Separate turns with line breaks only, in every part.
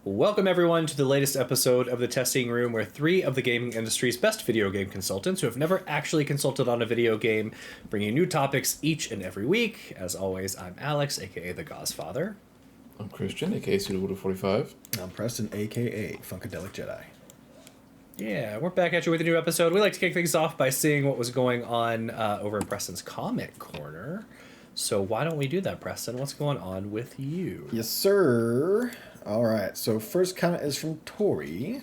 Welcome everyone to the latest episode of the Testing Room, where three of the gaming industry's best video game consultants who have never actually consulted on a video game bring you new topics each and every week. As always, I'm Alex, aka the Godfather.
I'm Christian, aka Pseudo45.
I'm Preston, aka Funkadelic Jedi.
Yeah, we're back at you with a new episode. We like to kick things off by seeing what was going on over in Preston's Comic Corner. So why don't we do that, Preston? What's going on with you?
Yes, sir. All right, so first comment is from Tori.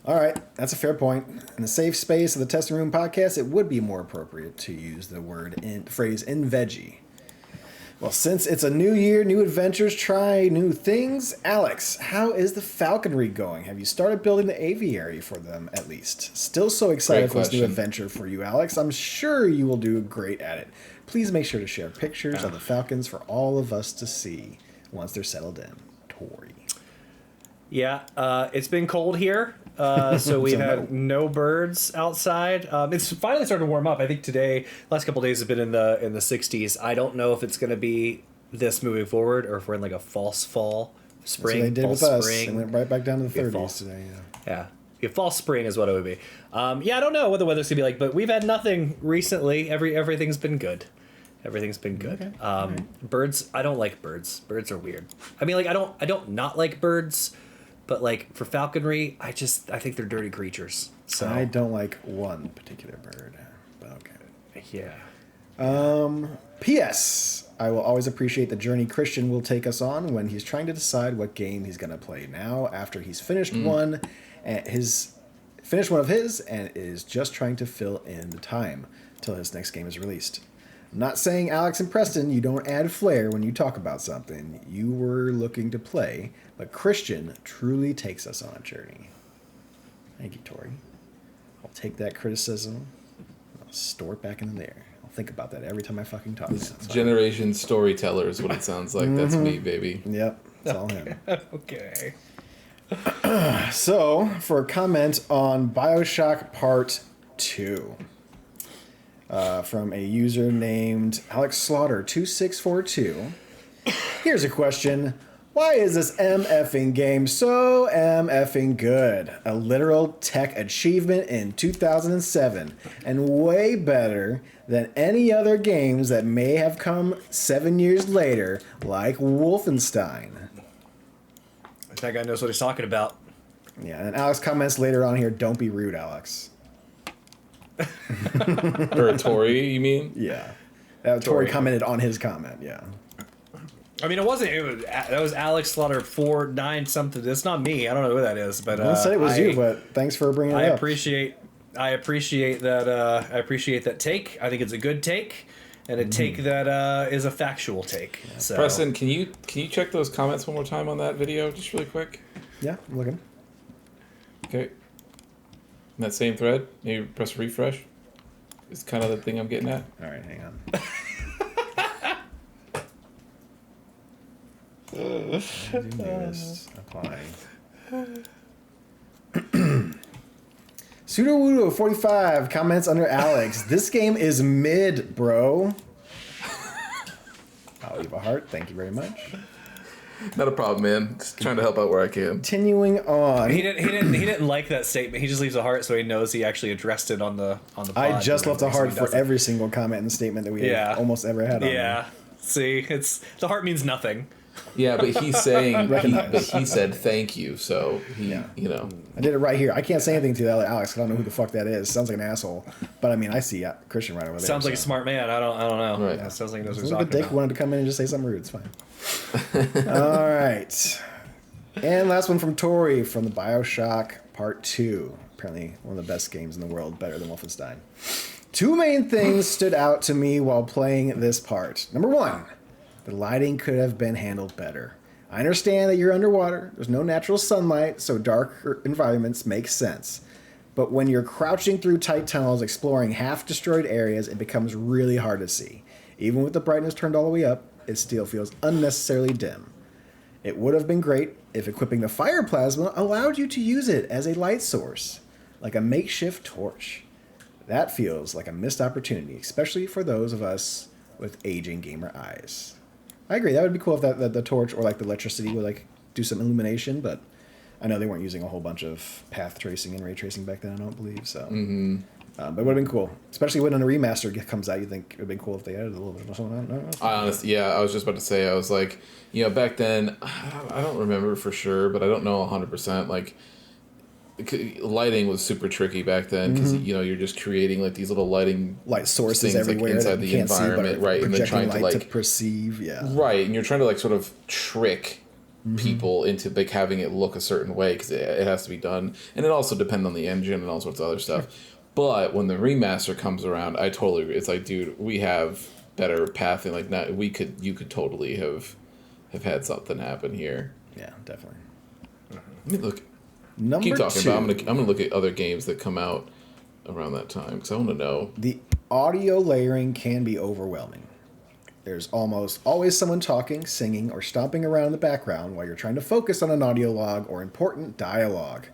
All right, that's a fair point. In the safe space of the Testing Room podcast, it would be more appropriate to use the phrase in veggie. Well, since it's a new year, new adventures, try new things. Alex, how is the falconry going? Have you started building the aviary for them, at least? Still so excited for this new adventure for you, Alex. I'm sure you will do great at it. Please make sure to share pictures of the falcons for all of us to see once they're settled in. Tori.
Yeah, it's been cold here, so we've had no birds outside. It's finally starting to warm up. I think today, last couple of days have been in the 60s. I don't know if it's going to be this moving forward or if we're in like a false fall, spring.
That's what they did with
spring.
us. They went right back down to the 30s today.
Yeah, false spring is what it would be. I don't know what the weather's gonna be like, but we've had nothing recently. Everything's been good. Everything's been good. Okay. Birds. I don't like birds. Birds are weird. I mean, like I don't not like birds. But like for falconry, I think they're dirty creatures. So
I don't like one particular bird, but okay.
Yeah.
P.S. I will always appreciate the journey Christian will take us on when he's trying to decide what game he's gonna play now after he's finished one of his and is just trying to fill in the time till his next game is released. I'm not saying, Alex and Preston, you don't add flair when you talk about something you were looking to play, but Christian truly takes us on a journey. Thank you, Tori. I'll take that criticism. I'll store it back in there. I'll think about that every time I fucking talk.
This generation storyteller is what it sounds like. That's me, baby.
Yep, it's all him.
Okay.
So, for a comment on BioShock Part 2. From a user named Alex Slaughter 2642. Here's a question. Why is this MFing game so MFing good? A literal tech achievement in 2007 and way better than any other games that may have come 7 years later, like Wolfenstein.
That guy knows what he's talking about.
Yeah, and Alex comments later on here, don't be rude, Alex.
Or Tori, you mean?
Yeah. Tori commented on his comment, yeah.
I mean, that was Alex Slaughter 49 something. It's not me. I don't know who that is, but
I said it was you, but thanks for bringing it up.
I appreciate that take. I think it's a good take, and a take that is a factual take. Yeah. So.
Preston, can you check those comments one more time on that video, just really quick?
Yeah, I'm looking.
Okay. In that same thread, maybe press refresh. It's kind of the thing I'm getting at.
All right, hang on. Apply. Pseudo45 comments under Alex. This game is mid, bro. I'll leave a heart. Thank you very much.
Not a problem, man. Just trying to help out where I can.
Continuing on.
He didn't like that statement. He just leaves a heart so he knows he actually addressed it on the pod.
I just left a heart for every single comment and statement that we have almost ever had on
there. See, the heart means nothing.
Yeah, but he's saying, he said thank you, so you know.
I did it right here. I can't say anything to that Alex, because I don't know who the fuck that is. Sounds like an asshole. But I mean, I see Christian right over there.
Sounds like a smart man. I don't know.
Right.
Yeah, sounds like he knows what he's
talking about. Dick wanted to come in and just say something rude. It's fine. All right. And last one from Tori from the BioShock Part 2. Apparently one of the best games in the world, better than Wolfenstein. Two main things stood out to me while playing this part. Number one, the lighting could have been handled better. I understand that you're underwater. There's no natural sunlight, so darker environments make sense. But when you're crouching through tight tunnels, exploring half-destroyed areas, it becomes really hard to see. Even with the brightness turned all the way up, it still feels unnecessarily dim. It would have been great if equipping the fire plasma allowed you to use it as a light source, like a makeshift torch. That feels like a missed opportunity, especially for those of us with aging gamer eyes. I agree. That would be cool if the torch or like the electricity would like do some illumination, but I know they weren't using a whole bunch of path tracing and ray tracing back then, I don't believe, so. Mm-hmm. But it would have been cool. Especially when a remaster comes out, you think it would have been cool if they added a little bit of something. I don't know.
I honestly, I was just about to say, I was like, back then, I don't remember for sure, but I don't know 100%. Like, lighting was super tricky back then because, you're just creating, like, these little light
sources
things,
everywhere
like, inside
that
the
you can't
environment,
see, but
right? And then trying
light
to, like,
to perceive, yeah.
Right, and you're trying to, like, sort of trick people into, like, having it look a certain way because it has to be done. And it also depends on the engine and all sorts of other stuff. But when the remaster comes around, I totally agree. It's like, dude, we have better pathing. Like, now you could totally have had something happen here.
Yeah, definitely.
Let me look.
Number
Keep talking
2.
about. I'm gonna look at other games that come out around that time because I want to know.
The audio layering can be overwhelming. There's almost always someone talking, singing, or stomping around in the background while you're trying to focus on an audio log or important dialogue.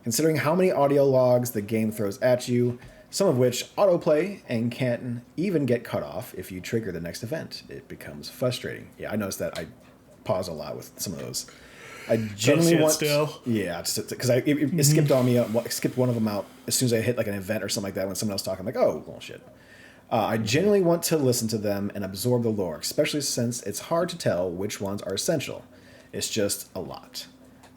Considering how many audio logs the game throws at you, some of which autoplay and can even get cut off if you trigger the next event, it becomes frustrating. Yeah, I noticed that I pause a lot with some of those. I generally want because it skipped on me. Skipped one of them out as soon as I hit like an event or something like that. When someone else talking, I'm like, oh, bullshit. I generally want to listen to them and absorb the lore, especially since it's hard to tell which ones are essential. It's just a lot.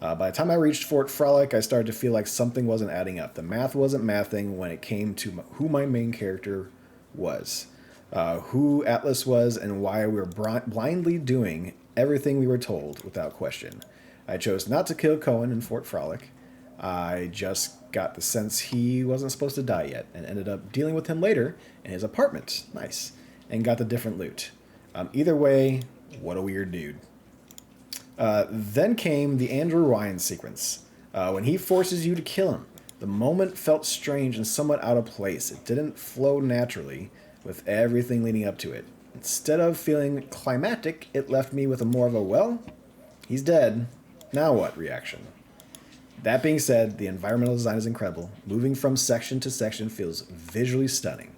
By the time I reached Fort Frolic, I started to feel like something wasn't adding up. The math wasn't mathing when it came to who my main character was, who Atlas was, and why we were blindly doing everything we were told without question. I chose not to kill Cohen in Fort Frolic. I just got the sense he wasn't supposed to die yet, and ended up dealing with him later in his apartment. Nice. And got the different loot. Either way, what a weird dude. Then came the Andrew Ryan sequence. When he forces you to kill him, the moment felt strange and somewhat out of place. It didn't flow naturally with everything leading up to it. Instead of feeling climactic, it left me with a more of a, well, he's dead, now what reaction. That being said, the environmental design is incredible. Moving from section to section feels visually stunning.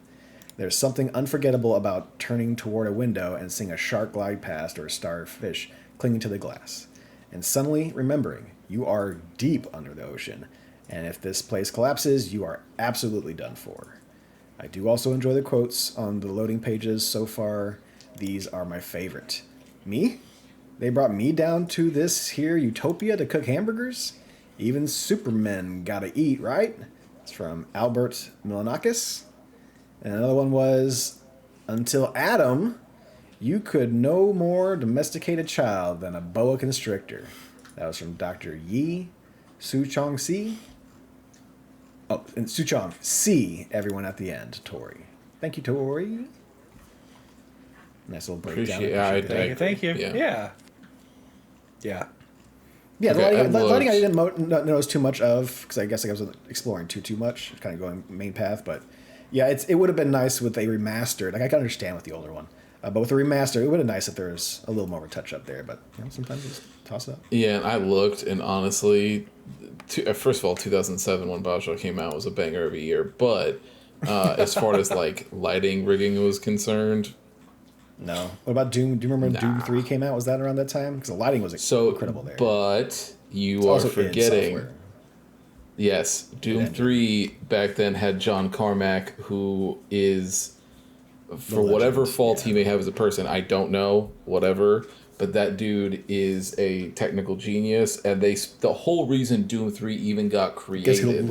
There's something unforgettable about turning toward a window and seeing a shark glide past or a starfish clinging to the glass, and suddenly remembering you are deep under the ocean, and if this place collapses, you are absolutely done for. I do also enjoy the quotes on the loading pages so far. These are my favorite. Me? They brought me down to this here utopia to cook hamburgers? Even supermen gotta eat, right? It's from Albert Milanakis. And another one was, until Adam, you could no more domesticate a child than a boa constrictor. That was from Dr. Yi Suchong Si. Oh, and Suchong Si, everyone at the end, Tori. Thank you, Tori. Nice little breakdown.
Thank you. Yeah.
Yeah,
Okay,
the lighting I didn't notice too much of, because I guess I wasn't exploring too much, kind of going main path, but yeah, it would have been nice with a remastered. Like, I can understand with the older one. But with a remaster, it would have been nice if there was a little more of a touch up there, but sometimes you just toss it up.
Yeah, and I looked, and honestly, first of all, 2007 when BioShock came out was a banger of a year, but as far as like lighting rigging was concerned,
no. What about Doom? Do you remember when Doom 3 came out? Was that around that time? Because the lighting was incredible there.
But you are forgetting. Yes, Doom 3 back then had John Carmack, who is, for whatever fault he may have as a person, I don't know, whatever, but that dude is a technical genius, and the whole reason Doom 3 even got created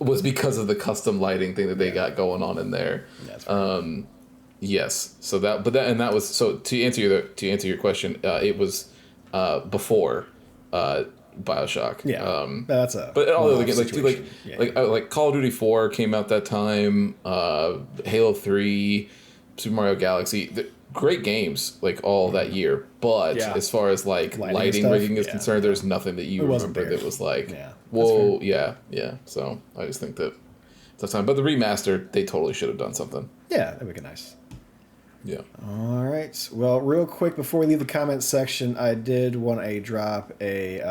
was because of the custom lighting thing that they got going on in there. Yes, so that was, so to answer your question, it was before BioShock.
Yeah, that's a.
But all the other games, like Call of Duty 4 came out that time. Halo 3, Super Mario Galaxy, great games like all that year. But as far as like lighting rigging is concerned, there's nothing that you remember that was like, whoa, yeah. So I just think that it's time. But the remaster, they totally should have done something.
Yeah, that would be nice.
Yeah.
All right. Well, real quick before we leave the comments section, I did want to drop a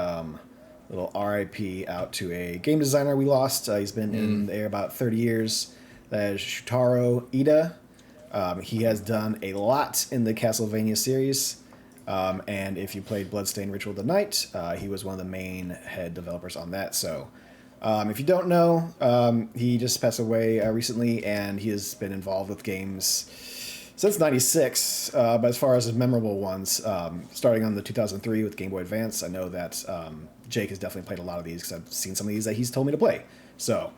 little RIP out to a game designer we lost. He's been in the air about 30 years. That is Shutaro Ida. He has done a lot in the Castlevania series. And if you played Bloodstained Ritual of the Night, he was one of the main head developers on that. So if you don't know, he just passed away recently, and he has been involved with games since '96. But as far as his memorable ones, starting on the 2003 with Game Boy Advance, I know that Jake has definitely played a lot of these because I've seen some of these that he's told me to play. So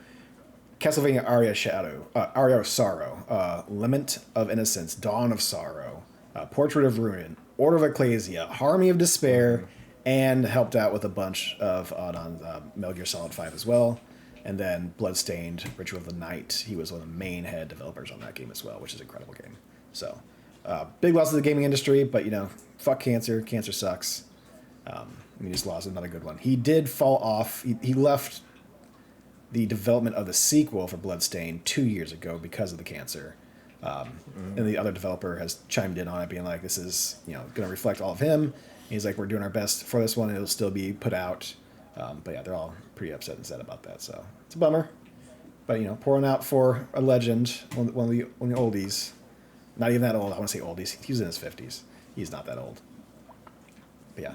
Castlevania Aria of Sorrow, Lament of Innocence, Dawn of Sorrow, Portrait of Ruin, Order of Ecclesia, Harmony of Despair, and helped out with a bunch of on Metal Gear Solid 5 as well. And then Bloodstained Ritual of the Night, he was one of the main head developers on that game as well, which is an incredible game. So, big loss to the gaming industry, but, fuck cancer. Cancer sucks. We just lost another good one. He did fall off. He left the development of the sequel for Bloodstained 2 years ago because of the cancer. And the other developer has chimed in on it, being like, this is, going to reflect all of him. And he's like, we're doing our best for this one, and it'll still be put out. But yeah, they're all pretty upset and sad about that. So it's a bummer. But, pouring out for a legend, one of the oldies. Not even that old. I want to say oldies. He was in his 50s. He's not that old. But yeah.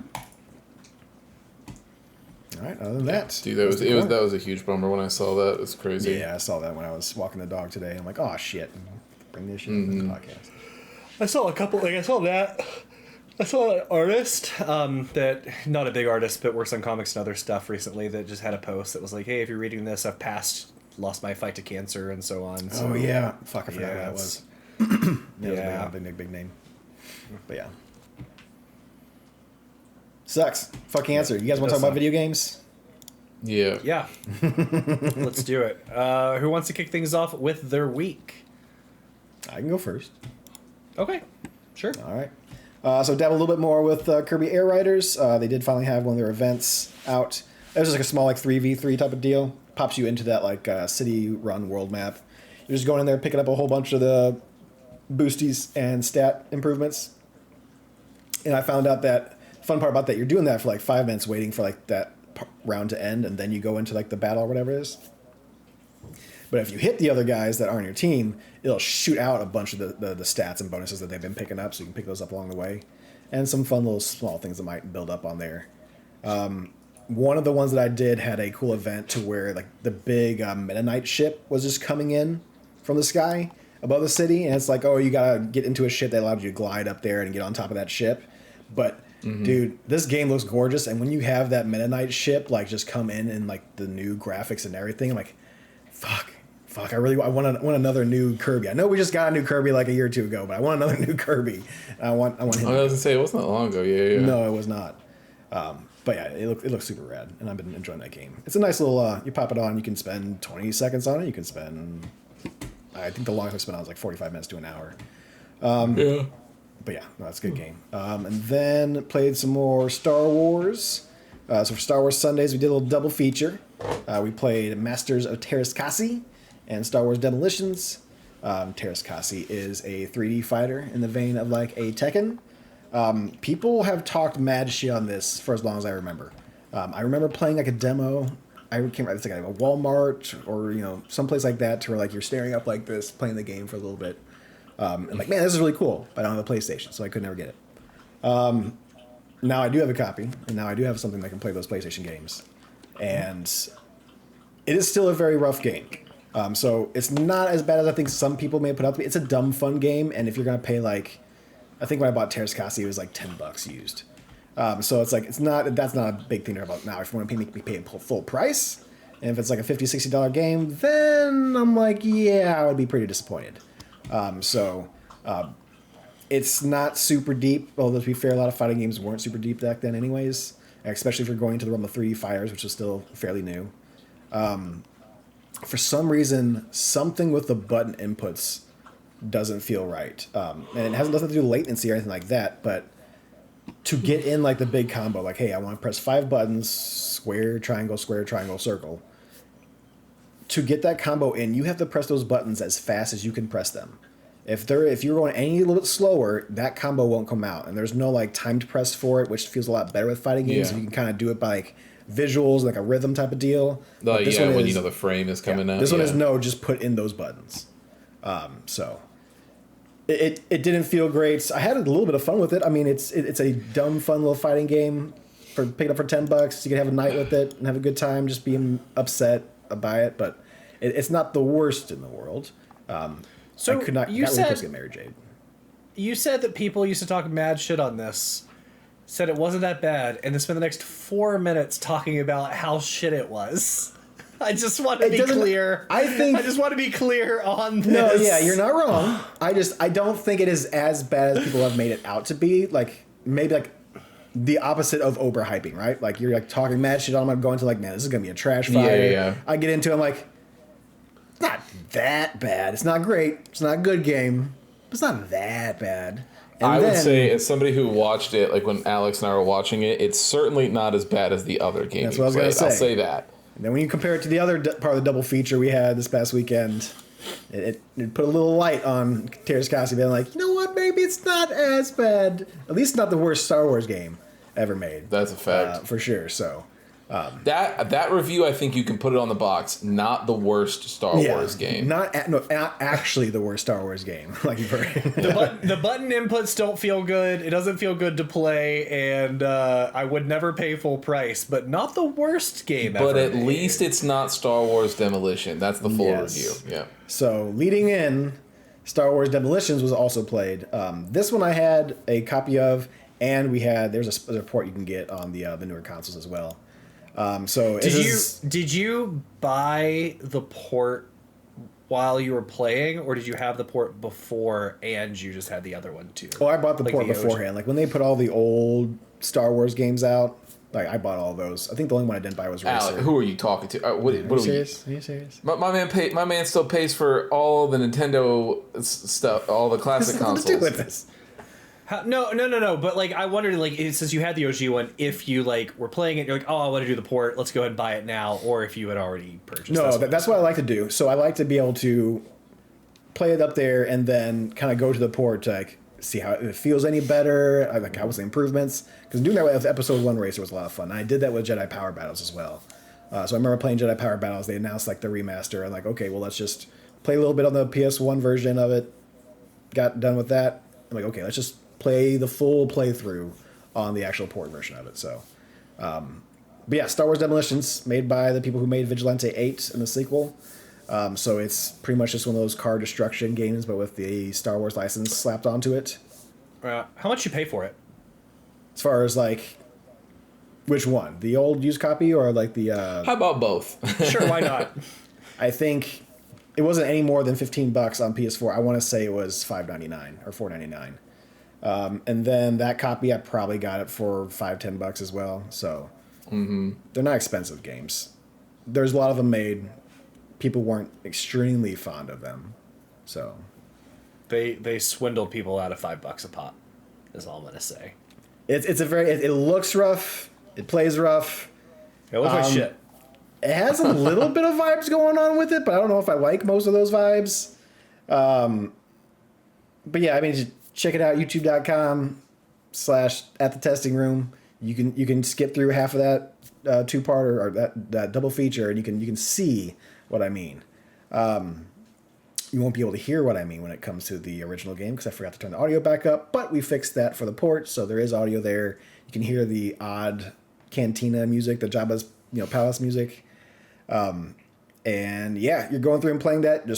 All right. Other than that,
dude, that was a huge bummer when I saw that. It was crazy.
Yeah, I saw that when I was walking the dog today. I'm like, oh shit, bring this shit to the podcast.
I saw a couple. I saw that. I saw an artist that, not a big artist, but works on comics and other stuff recently, that just had a post that was like, hey, if you're reading this, I've lost my fight to cancer and so on. So,
oh yeah, fuck, I forgot who that was. That was a big name. But yeah. Sucks. Fuck cancer. You guys want to talk about video games?
Yeah.
Yeah. Let's do it. Who wants to kick things off with their week?
I can go first.
Okay. Sure.
All right. So dabble a little bit more with Kirby Air Riders. They did finally have one of their events out. It was just like a small 3v3 type of deal. Pops you into that city-run world map. You're just going in there picking up a whole bunch of the boosties and stat improvements. And I found out that fun part about that, you're doing that for 5 minutes waiting for that round to end, and then you go into the battle or whatever it is. But if you hit the other guys that are on your team, it'll shoot out a bunch of the stats and bonuses that they've been picking up, so you can pick those up along the way. And some fun little small things that might build up on there. One of the ones that I did had a cool event to where the big Meta Knight ship was just coming in from the sky above the city, and it's like, oh, you gotta get into a ship that allowed you to glide up there and get on top of that ship. But dude, this game looks gorgeous, and when you have that Meta Knight ship just come in and the new graphics and everything, I'm like, fuck, I want another new Kirby. I know we just got a new Kirby a year or two ago, but I want another new Kirby. I want him.
I was gonna say, it wasn't that long ago. Yeah.
No, it was not. But yeah, it looks super rad, and I've been enjoying that game. It's a nice little. You pop it on, you can spend 20 seconds on it. You can spend. I think the longest I spent on was 45 minutes to an hour.
Yeah.
But yeah, no, it's a good game. And then played some more Star Wars. So for Star Wars Sundays, we did a little double feature. We played Masters of Terrascasi and Star Wars Demolitions. Terrascasi is a 3D fighter in the vein of a Tekken. People have talked mad shit on this for as long as I remember. I remember playing a demo. I can't remember, it's a Walmart or someplace like that, to where you're staring up like this, playing the game for a little bit. And man, this is really cool. But I don't have a PlayStation, so I could never get it. Now I do have a copy, and now I do have something that can play those PlayStation games. And it is still a very rough game. So it's not as bad as I think some people may put out to be. It's a dumb fun game, and if you're gonna pay I think when I bought Terrascasi, it was $10 used. So it's that's not a big thing to worry about now. If you want to make me pay full price, and if it's a $50, $60 game, then I'm I would be pretty disappointed. It's not super deep, although to be fair, a lot of fighting games weren't super deep back then anyways, especially if you're going to the realm of 3D fighters, which is still fairly new. For some reason, something with the button inputs doesn't feel right. And it has nothing to do with latency or anything like that, but to get in the big combo, hey, I want to press 5 buttons, square, triangle, circle. To get that combo in, you have to press those buttons as fast as you can press them. If you're going any little bit slower, that combo won't come out, and there's no timed press for it, which feels a lot better with fighting games.
Yeah.
You can kind of do it by visuals, a rhythm type of deal.
When the frame is coming out.
This one is just put in those buttons. So It didn't feel great. I had a little bit of fun with it. I mean, it's a dumb, fun little fighting game for pick it up for $10. You can have a night with it and have a good time, just being upset by it. But it's not the worst in the world.
So
I could not.
You
got
said
really get Mary Jade.
You said that people used to talk mad shit on this. Said it wasn't that bad, and then spent the next 4 minutes talking about how shit it was. I just want to be clear. I just want to be clear on this.
No, yeah, you're not wrong. I don't think it is as bad as people have made it out to be. Like maybe like the opposite of overhyping, right? Like you're like talking mad shit on. I'm going to like, man, this is gonna be a trash fire.
Yeah.
I get into it, I'm like, it's not that bad. It's not great. It's not a good game. But it's not that bad. And
I would say, as somebody who watched it, like when Alex and I were watching it, it's certainly not as bad as the other game.
That's what I was gonna say.
I'll say that.
And then when you compare it to the other part of the double feature we had this past weekend, it put a little light on Terrace Cassie being like, you know what, maybe it's not as bad. At least not the worst Star Wars game ever made.
That's a fact.
For sure, so...
that review, I think you can put it on the box. Not the worst Star Wars game.
Not actually the worst Star Wars game. Like you've heard.
The button inputs don't feel good. It doesn't feel good to play, and I would never pay full price. But not the worst game ever.
But at least it's not Star Wars Demolition. That's the full review. Yeah.
So leading in, Star Wars Demolitions was also played. This one I had a copy of, and there's a port you can get on the newer consoles as well.
Did you buy the port while you were playing, or did you have the port before and you just had the other one too?
Oh, I bought the port beforehand. Like when they put all the old Star Wars games out, like I bought all those. I think the only one I didn't buy was Racer.
Alec, who are you talking to? What are you
serious? Are you serious?
My man still pays for all the Nintendo stuff, all the classic consoles.
What to do with this?
No. But like, I wondered, like, since you had the OG one, if you like were playing it, you're like, oh, I want to do the port. Let's go ahead and buy it now, or if you had already purchased.
No, that's what I like to do. So I like to be able to play it up there and then kind of go to the port to like see how it feels any better. Like how was the improvements? Because doing that with Episode 1 Racer was a lot of fun. And I did that with Jedi Power Battles as well. So I remember playing Jedi Power Battles. They announced like the remaster, and like, okay, well, let's just play a little bit on the PS1 version of it. Got done with that. I'm like, okay, let's just play the full playthrough on the actual port version of it. So, but yeah, Star Wars Demolitions, made by the people who made Vigilante 8 and the sequel. So it's pretty much just one of those car destruction games, but with the Star Wars license slapped onto it.
How much you pay for it?
As far as like, which one? The old used copy or like the...
How about both?
Sure, why not?
I think it wasn't any more than $15 on PS4. I want to say it was $5.99 or $4.99. And then that copy, I probably got it for $5-10 as well. So they're not expensive games. There's a lot of them made. People weren't extremely fond of them. So
they swindled people out of $5 a pop. Is all I'm gonna say.
It looks rough. It plays rough.
It looks like shit.
It has a little bit of vibes going on with it, but I don't know if I like most of those vibes. But yeah, I mean, just check it out, youtube.com/athetestingroom. You can skip through half of that two-part or that double feature, and you can see what I mean. You won't be able to hear what I mean when it comes to the original game because I forgot to turn the audio back up, but we fixed that for the port, so there is audio there. You can hear the odd cantina music, the Jabba's palace music, and yeah, you're going through and playing that.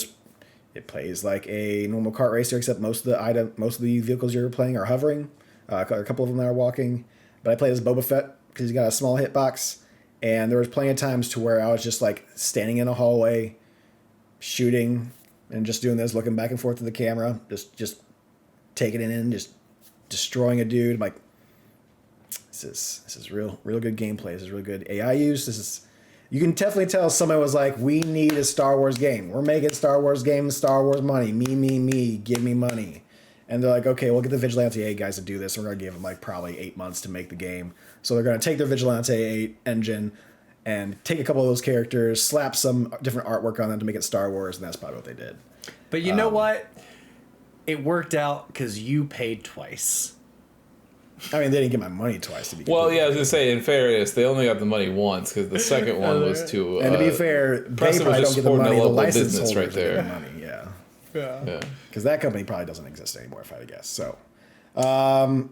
It plays like a normal kart racer, except most of the vehicles you're playing are hovering. A couple of them are walking. But I played as Boba Fett because he's got a small hitbox, and there was plenty of times to where I was just like standing in a hallway, shooting, and just doing this, looking back and forth to the camera, just taking it in, just destroying a dude. I'm like, this is real good gameplay. This is really good AI use. You can definitely tell somebody was like, we need a Star Wars game. We're making Star Wars games, Star Wars money. Me, give me money. And they're like, okay, we'll get the Vigilante 8 guys to do this. We're going to give them like probably 8 months to make the game. So they're going to take their Vigilante 8 engine and take a couple of those characters, slap some different artwork on them to make it Star Wars, and that's probably what they did.
But you know what? It worked out because you paid twice.
I mean, they didn't get my money twice. To be
well, yeah, I was gonna say, in fairness, they only got the money once because the second one was to.
And to be fair, they probably don't get the money. The license holders right there. Get the money, yeah.
Yeah.
Because that company probably doesn't exist anymore, if I had to guess. So,
Probably.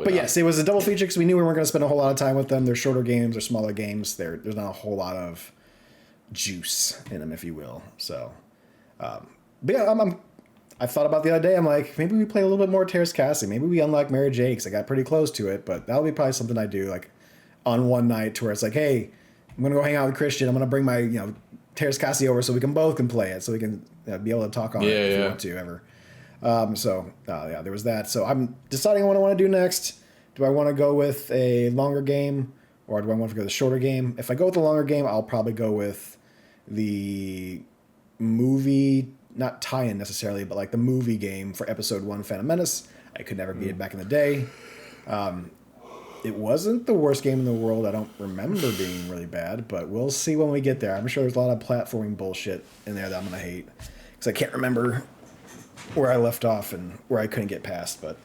but
not.
yes, it was a double feature because we knew we weren't going to spend a whole lot of time with them. They're shorter games, they're smaller games. There's not a whole lot of juice in them, if you will. So, but yeah, I thought about the other day. I'm like, maybe we play a little bit more Terrace Cassie. Maybe we unlock Mary Jake's. I got pretty close to it, but that'll be probably something I do like on one night to where it's like, hey, I'm gonna go hang out with Christian. I'm gonna bring my Terrace Cassie over so we can both can play it, so we can be able to talk on it if we want to ever. There was that. So I'm deciding what I want to do next. Do I want to go with a longer game or do I want to go with a shorter game? If I go with the longer game, I'll probably go with the movie, not tie-in necessarily, but like the movie game for Episode 1 Phantom Menace. I could never beat it back in the day. It wasn't the worst game in the world. I don't remember being really bad, but we'll see when we get there. I'm sure there's a lot of platforming bullshit in there that I'm going to hate because I can't remember where I left off and where I couldn't get past. But I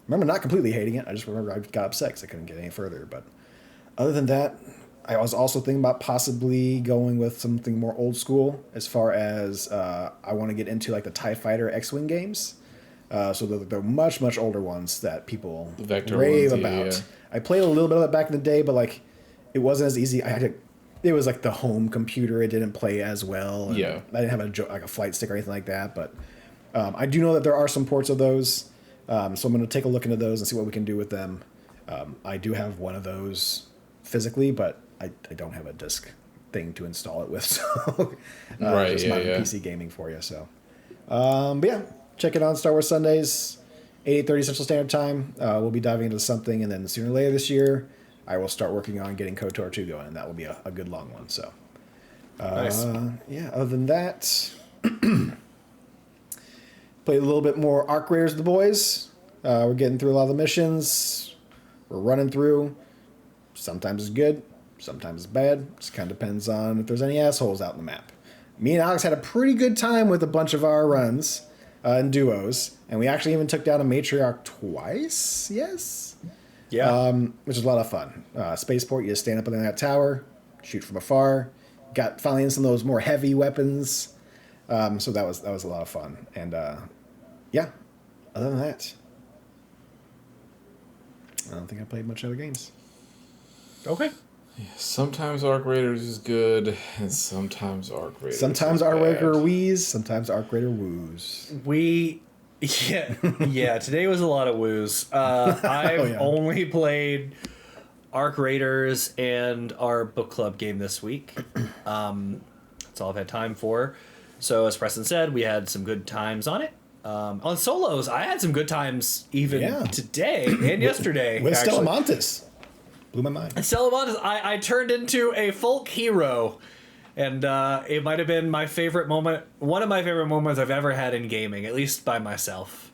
remember not completely hating it. I just remember I got upset because I couldn't get any further. But other than that, I was also thinking about possibly going with something more old school as far as I want to get into like the TIE Fighter X-Wing games. So the much, much older ones that people rave about. Yeah. I played a little bit of it back in the day, but like it wasn't as easy. It was like the home computer. It didn't play as well.
Yeah.
I didn't have a flight stick or anything like that. But I do know that there are some ports of those. So I'm going to take a look into those and see what we can do with them. I do have one of those physically, but I don't have a disc thing to install it with. So just my PC gaming for you. So, but yeah. Check it on Star Wars Sundays, 8:30 Central Standard Time. We'll be diving into something, and then sooner or later this year, I will start working on getting KOTOR 2 going, and that will be a good long one. So,
nice.
Yeah, other than that, played a little bit more Arc Raiders with the boys. We're getting through a lot of the missions. We're running through. Sometimes it's good, sometimes it's bad. Just kind of depends on if there's any assholes out in the map. Me and Alex had a pretty good time with a bunch of our runs. In duos, and we actually even took down a matriarch twice. Yes,
yeah,
which was a lot of fun. Spaceport, you just stand up in that tower, shoot from afar. Got finally in some of those more heavy weapons, so that was a lot of fun. And yeah, other than that, I don't think I played much other games.
Okay.
Sometimes Arc Raiders is good, and sometimes Arc Raiders.
Sometimes Arc Raider wheeze, sometimes Arc Raider woos.
Today was a lot of woos. I've only played Arc Raiders and our book club game this week. That's all I've had time for. So as Preston said, we had some good times on it. On solos, I had some good times even today and yesterday.
With Stellamontis. Blew my mind.
Stellamontis, I turned into a folk hero, and it might have been my favorite moment, one of my favorite moments I've ever had in gaming, at least by myself.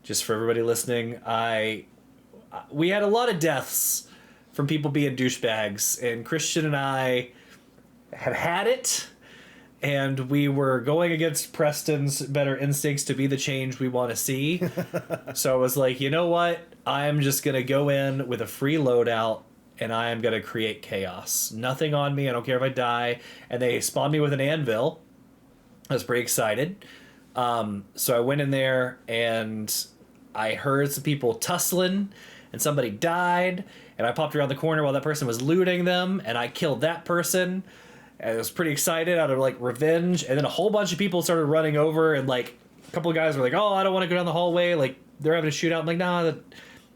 Just for everybody listening, we had a lot of deaths from people being douchebags, and Christian and I had it, and we were going against Preston's better instincts to be the change we want to see. So I was like, you know what? I am just going to go in with a free loadout, and I am going to create chaos. Nothing on me. I don't care if I die. And they spawned me with an anvil. I was pretty excited. So I went in there, and I heard some people tussling, and somebody died. And I popped around the corner while that person was looting them, and I killed that person. And I was pretty excited out of, like, revenge. And then a whole bunch of people started running over, and, like, a couple of guys were like, oh, I don't want to go down the hallway. Like, they're having a shootout. I'm like, nah,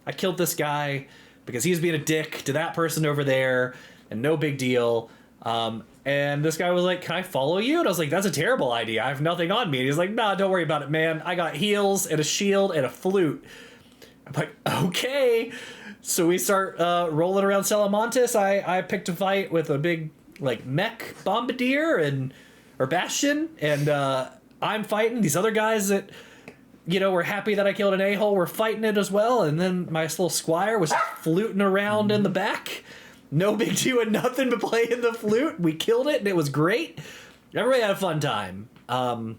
I killed this guy because he's being a dick to that person over there, and no big deal. And this guy was like, can I follow you? And I was like, that's a terrible idea. I have nothing on me. And he's like, nah, don't worry about it, man. I got heals and a shield and a flute. I'm like, okay. So we start rolling around Stellamontis. I picked a fight with a big, like, mech bombardier or bastion. And I'm fighting these other guys that, you know, were happy that I killed an a-hole. We're fighting it as well. And then my little squire was fluting around in the back. No big deal and nothing but playing the flute. We killed it, and it was great. Everybody had a fun time. And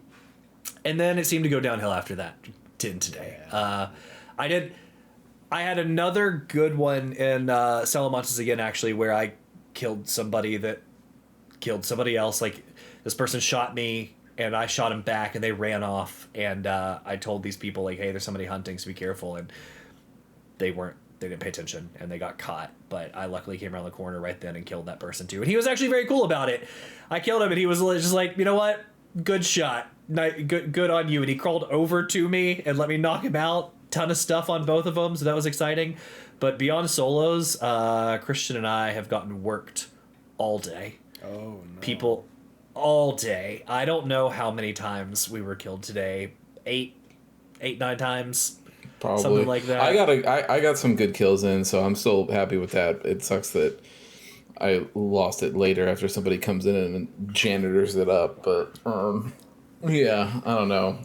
then it seemed to go downhill after that. Didn't today. I had another good one in Stellamontis again, actually, where I killed somebody that killed somebody else. Like, this person shot me and I shot him back, and they ran off. And I told these people like, "Hey, there's somebody hunting, so be careful." And they didn't pay attention, and they got caught. But I luckily came around the corner right then and killed that person too. And he was actually very cool about it. I killed him, and he was just like, "You know what? Good shot. Good on you." And he crawled over to me and let me knock him out. Ton of stuff on both of them, so that was exciting. But beyond solos, Christian and I have gotten worked all day.
Oh no.
People all day. I don't know how many times we were killed today. 8, 9 times.
Probably
something like that.
I got some good kills in, so I'm still happy with that. It sucks that I lost it later after somebody comes in and janitors it up, but yeah, I don't know.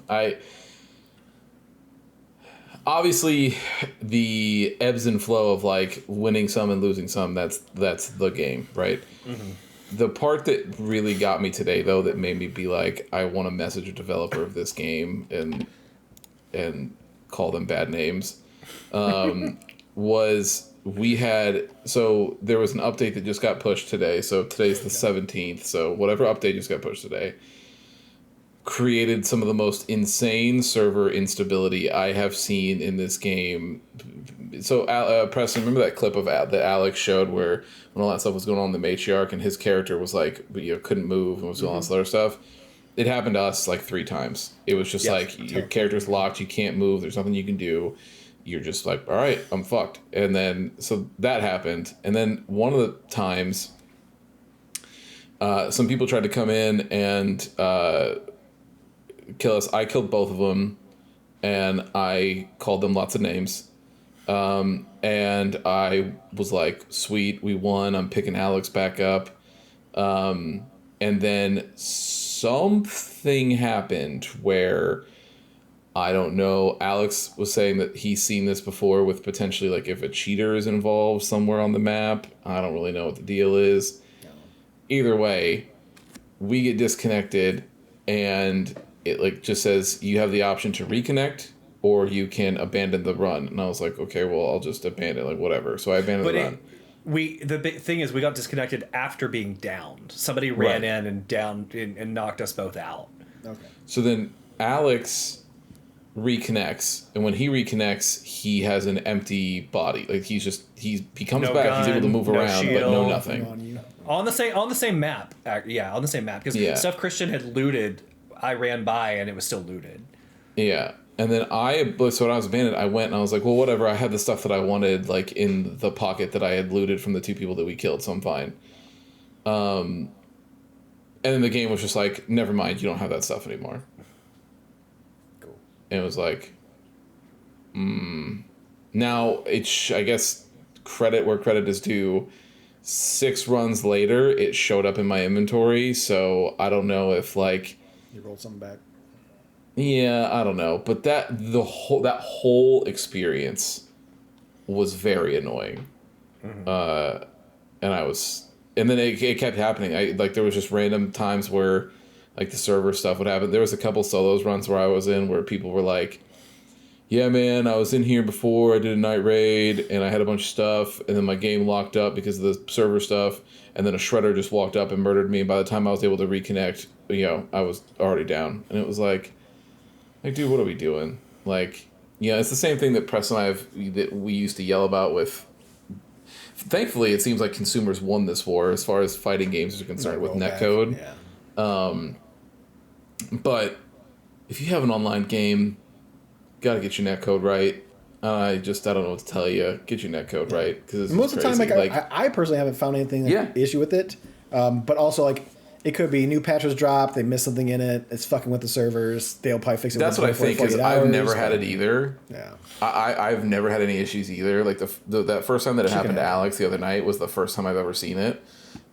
Obviously, the ebbs and flow of like winning some and losing some, that's the game, right? Mm-hmm. The part that really got me today, though, that made me be like, I want to message a developer of this game and call them bad names, was there was an update that just got pushed today. So today's the 17th. So whatever update just got pushed today created some of the most insane server instability I have seen in this game. So, Preston, remember that clip of that Alex showed where when all that stuff was going on, the matriarch and his character was like, couldn't move and was doing all this other stuff? It happened to us like 3 times. It was just like, your character's locked, you can't move, there's nothing you can do. You're just like, all right, I'm fucked. And then, so that happened. And then one of the times, some people tried to come in and kill us. I killed both of them, and I called them lots of names. And I was like, sweet, we won. I'm picking Alex back up. And then something happened where, I don't know, Alex was saying that he's seen this before with potentially like if a cheater is involved somewhere on the map. I don't really know what the deal is. No. Either way, we get disconnected and it like just says you have the option to reconnect or you can abandon the run. And I was like, okay, well, I'll just abandon, like whatever. So I abandoned the run.
The big thing is we got disconnected after being downed. Somebody ran in and downed and knocked us both out.
Okay.
So then Alex reconnects, and when he reconnects, he has an empty body. Like he comes back. Gun, he's able to move around, shield, but no nothing.
On the same map. Yeah, on the same map because stuff Christian had looted. I ran by and it was still looted. Yeah.
And then so when I was abandoned, I went and I was like, well, whatever. I had the stuff that I wanted, like, in the pocket that I had looted from the 2 people that we killed, so I'm fine. And then the game was just like, never mind, you don't have that stuff anymore. Cool. And it was like, Now, I guess, credit where credit is due. 6 runs later, it showed up in my inventory, so I don't know if, like...
You rolled something back.
Yeah, I don't know, but that whole experience was very annoying, and then it kept happening. There was just random times where, like, the server stuff would happen. There was a couple solos runs where I was in where people were like, "Yeah, man, I was in here before. I did a night raid, and I had a bunch of stuff, and then my game locked up because of the server stuff, and then a shredder just walked up and murdered me. And by the time I was able to reconnect, I was already down." And it was like, dude, what are we doing? Like, it's the same thing that Press and that we used to yell about with. Thankfully, it seems like consumers won this war as far as fighting games are concerned with netcode. Yeah. But if you have an online game, gotta get your netcode right. I don't know what to tell you. Get your netcode right, because
most of the time, I personally haven't found anything issue with it. But also, like, it could be new patches dropped, they missed something in it, it's fucking with the servers, they'll probably fix it.
That's what I think, is I've never had it either.
Yeah.
I've never had any issues either. Like, that first time that it happened to Alex the other night was the first time I've ever seen it.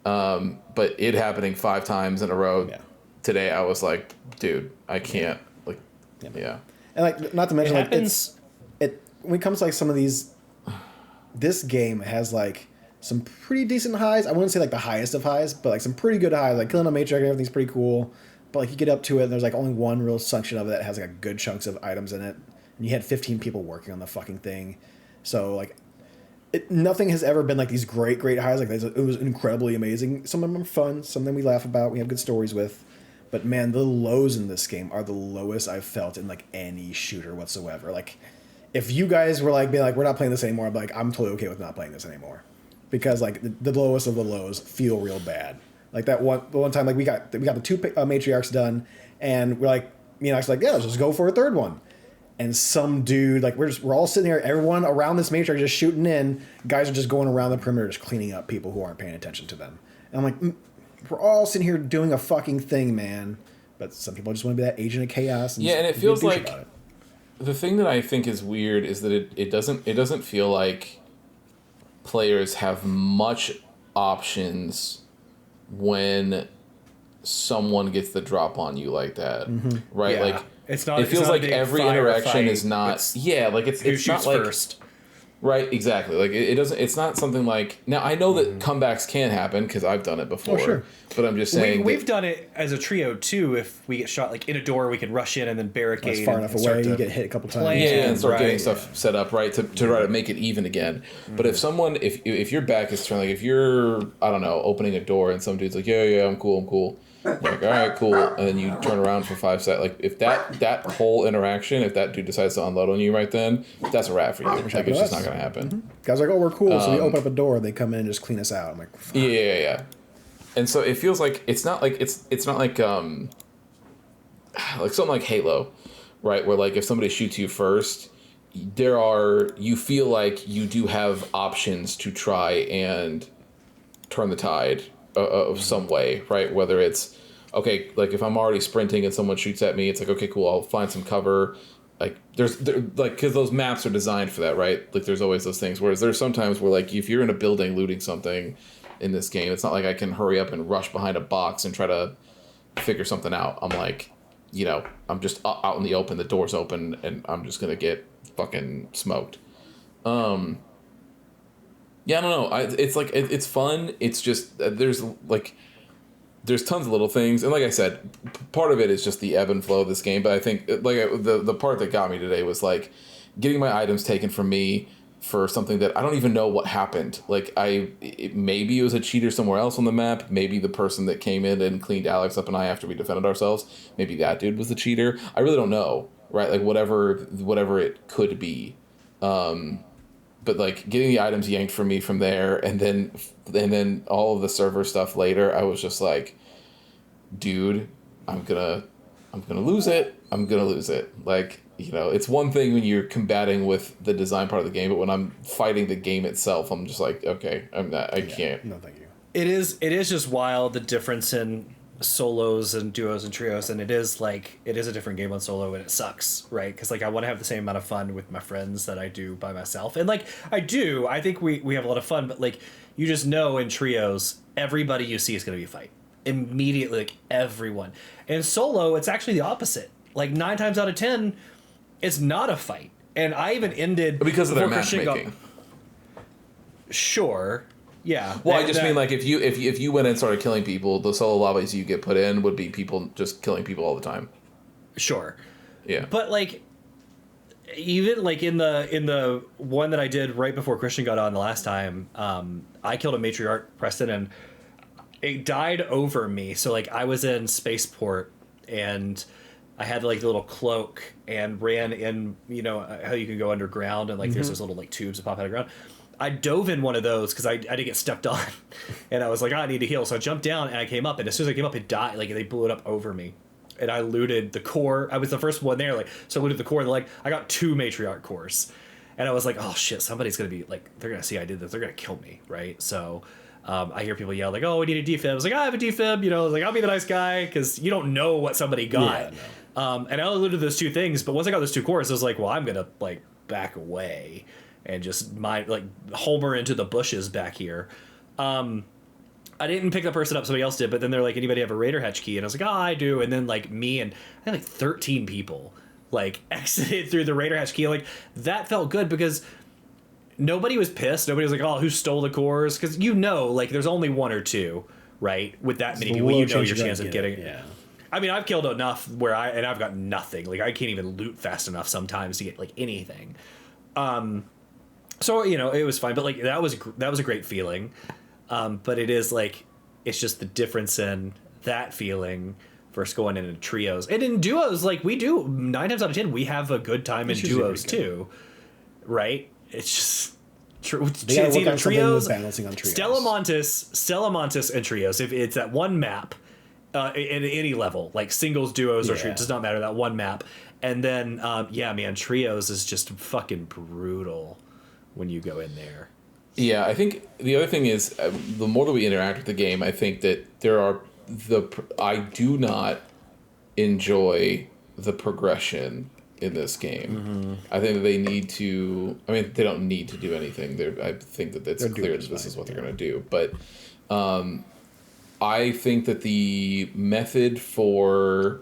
But it happening 5 times in a row today, I was like, dude, I can't. Like, yeah.
And, like, not to mention, like, when it comes to, like, some of these, this game has, like, some pretty decent highs. I wouldn't say like the highest of highs, but like some pretty good highs. Like killing a matriarch and everything's pretty cool. But like you get up to it and there's like only one real section of it that has like good chunks of items in it. And you had 15 people working on the fucking thing. So like nothing has ever been like these great highs. Like it was incredibly amazing. Some of them are fun. Some of them we laugh about. We have good stories with. But man, the lows in this game are the lowest I've felt in like any shooter whatsoever. Like, if you guys were like being like, we're not playing this anymore, I'm like, I'm totally okay with not playing this anymore, because like the lowest of the lows feel real bad. Like the one time, like we got the two matriarchs done, and we're like, me and I was like, yeah, let's just go for a third one. And some dude, like we're all sitting here, everyone around this matriarch just shooting in. Guys are just going around the perimeter, just cleaning up people who aren't paying attention to them. And I'm like, we're all sitting here doing a fucking thing, man. But some people just want to be that agent of chaos. And
yeah, and it feels like the thing that I think is weird is that it doesn't feel like players have much options when someone gets the drop on you like that, right?
Yeah.
Like
it's not.
It feels like every interaction is not.
It's
It's not like
first.
Right, exactly. Like it doesn't. It's not something like. Now I know that comebacks can happen because I've done it before.
Oh, sure.
But I'm just saying
we've done it as a trio too. If we get shot like in a door, we can rush in and then barricade.
It's far enough away, you get hit a couple times.
Yeah, and start getting stuff set up right to try to make it even again. But if someone, if your back is turned, like if you're, I don't know, opening a door and some dude's like, yeah, I'm cool. You're like, all right, cool, and then you turn around for 5 seconds. Like if that whole interaction, if that dude decides to unload on you right then, that's a wrap for you. Like it's just not gonna happen.
Guys are like, oh, we're cool, so we open up a door, they come in and just clean us out. I'm like, fuck.
Yeah. And so it feels like it's not like something like Halo, right? Where like if somebody shoots you first, you feel like you do have options to try and turn the tide of some way, right? Whether it's okay, like if I'm already sprinting and someone shoots at me, it's like, okay, cool, I'll find some cover. Like because those maps are designed for that, right? Like there's always those things. Whereas there's sometimes where like if you're in a building looting something in this game, it's not like I can hurry up and rush behind a box and try to figure something out. I'm like, I'm just out in the open, the door's open, and I'm just gonna get fucking smoked. Yeah, I don't know. It's like it's fun. It's just there's tons of little things, and like I said, part of it is just the ebb and flow of this game. But I think the part that got me today was like getting my items taken from me for something that I don't even know what happened. Like maybe it was a cheater somewhere else on the map. Maybe the person that came in and cleaned Alex up and I after we defended ourselves. Maybe that dude was the cheater. I really don't know. Right? Like whatever it could be. But like getting the items yanked from me from there, and then all of the server stuff later, I was just like, dude, I'm gonna lose it. I'm gonna lose it. Like, it's one thing when you're combating with the design part of the game, but when I'm fighting the game itself, I'm just like, okay, I can't.
No, thank you.
It is just wild, the difference in solos and duos and trios, and it is a different game on solo, and it sucks, right? Because like I want to have the same amount of fun with my friends that I do by myself, and like I think we have a lot of fun, but like you just know in trios everybody you see is going to be a fight immediately, like everyone. In solo it's actually the opposite. Like 9 times out of 10 it's not a fight, and I even ended
because of their matchmaking.
Sure. Yeah.
Well, I just mean like if you went and started killing people, the solo lobbies you get put in would be people just killing people all the time.
Sure.
Yeah.
But like even like in the one that I did right before Christian got on the last time, I killed a matriarch, Preston, and it died over me. So like I was in spaceport and I had like the little cloak and ran in, how you can go underground and like there's those little like tubes that pop out of the ground. I dove in one of those because I didn't get stepped on, and I was like, I need to heal. So I jumped down and I came up, and as soon as I came up, it died. Like they blew it up over me, and I looted the core. I was the first one there, so I looted the core. And like I got 2 matriarch cores, and I was like, oh shit, somebody's gonna be like, they're gonna see I did this, they're gonna kill me, right? So I hear people yell like, oh, we need a defib. I was like, I have a defib, I was like, I'll be the nice guy because you don't know what somebody got. Yeah, no. And I only looted those 2 things, but once I got those 2 cores, I was like, well, I'm gonna like back away and just homer into the bushes back here. I didn't pick the person up, somebody else did, but then they're like, anybody have a Raider Hatch key? And I was like, oh, I do. And then like me and I had like 13 people like exited through the Raider Hatch key. Like that felt good because nobody was pissed. Nobody was like, oh, who stole the cores? Because like there's only 1 or 2, right? With that many people, your chance of getting it. Yeah. I mean, I've killed enough where I've got nothing. Like I can't even loot fast enough sometimes to get like anything. So it was fine, but like that was a great feeling. But it is like it's just the difference in that feeling versus going in trios. And in duos, like we do 9 times out of 10, we have a good time in duos too, right? It's just it's either trios,
balancing on trios.
Stella Montes, and trios. If it's at one map, at any level, like singles, duos, or trios, does not matter. That one map, and then trios is just fucking brutal when you go in there.
Yeah, I think the other thing is the more that we interact with the game, I think that I do not enjoy the progression in this game.
Mm-hmm.
I think that they need to. I mean, they don't need to do anything. I think that it's clear that this is what they're going to do. But I think that the method for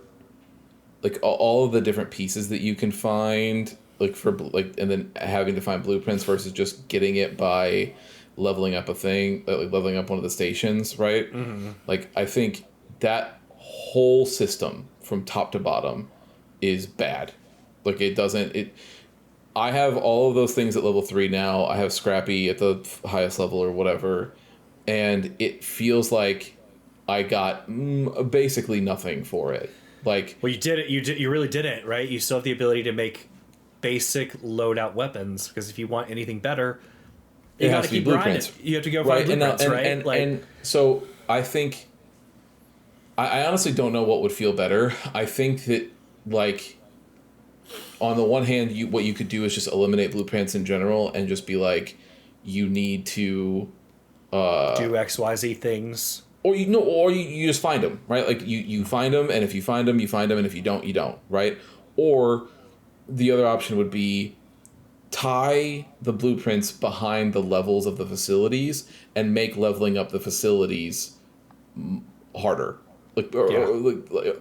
like all of the different pieces that you can find, like and then having to find blueprints versus just getting it by leveling up a thing, like leveling up one of the stations, right?
Mm-hmm.
Like I think that whole system from top to bottom is bad. Like I have all of those things at level 3 now. I have Scrappy at the highest level or whatever, and it feels like I got basically nothing for it. Like,
well, you did it. You really did it, right? You still have the ability to make basic loadout weapons, because if you want anything better, you got to keep grinding. You have to go find blueprints, right?
And so I think I honestly don't know what would feel better. I think that, like, on the one hand, what you could do is just eliminate blueprints in general and just be like, you need to
do XYZ things.
Or you just find them, right? Like you find them, and if you find them, you find them, and if you don't, you don't, right? Or the other option would be tie the blueprints behind the levels of the facilities and make leveling up the facilities harder. Like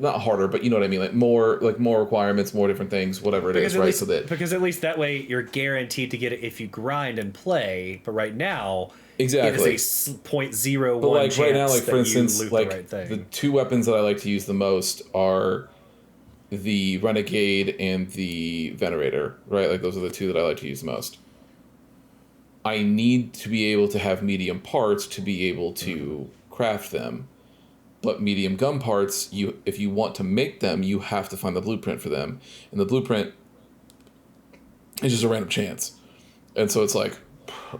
not harder, but you know what I mean, like more requirements, more different things, whatever it is, right?
Because at least that way you're guaranteed to get it if you grind and play. But right now,
exactly,
it is a 0.01
but like
chance
right now, like
that
for instance,
you loot
like
the right thing.
the two weapons that I like to use the most are the Renegade and the Venerator, right? Like those are the two that I like to use the most. I need to be able to have medium parts to be able to craft them. But medium gun parts, if you want to make them, you have to find the blueprint for them. And the blueprint is just a random chance. And so it's like,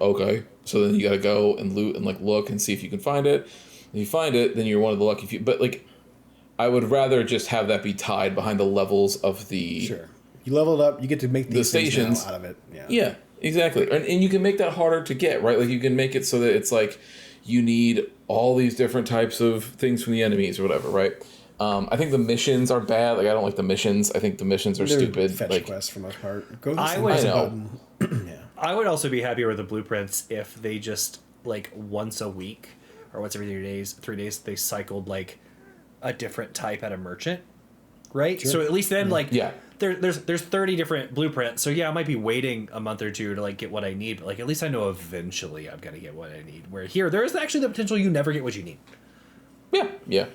okay. So then you got to go and loot and like look and see if you can find it. If you find it, then you're one of the lucky few. But like, I would rather just have that be tied behind the levels of the...
Sure. You level it up, you get to make these stations out of it.
Yeah, exactly. And you can make that harder to get, right? Like you can make it so that it's like you need all these different types of things from the enemies or whatever, right? I think the missions are bad. Like I don't like the missions. I think the missions are stupid.
Fetch quests for the most part.
I would also be happier with the blueprints if they just like once a week or once every 3 days they cycled like a different type at a merchant, right? Sure. So at least then there's 30 different blueprints. So yeah, I might be waiting a month or two to like get what I need, but like at least I know eventually I'm gonna get what I need. Where here there is actually the potential you never get what you need.
Yeah.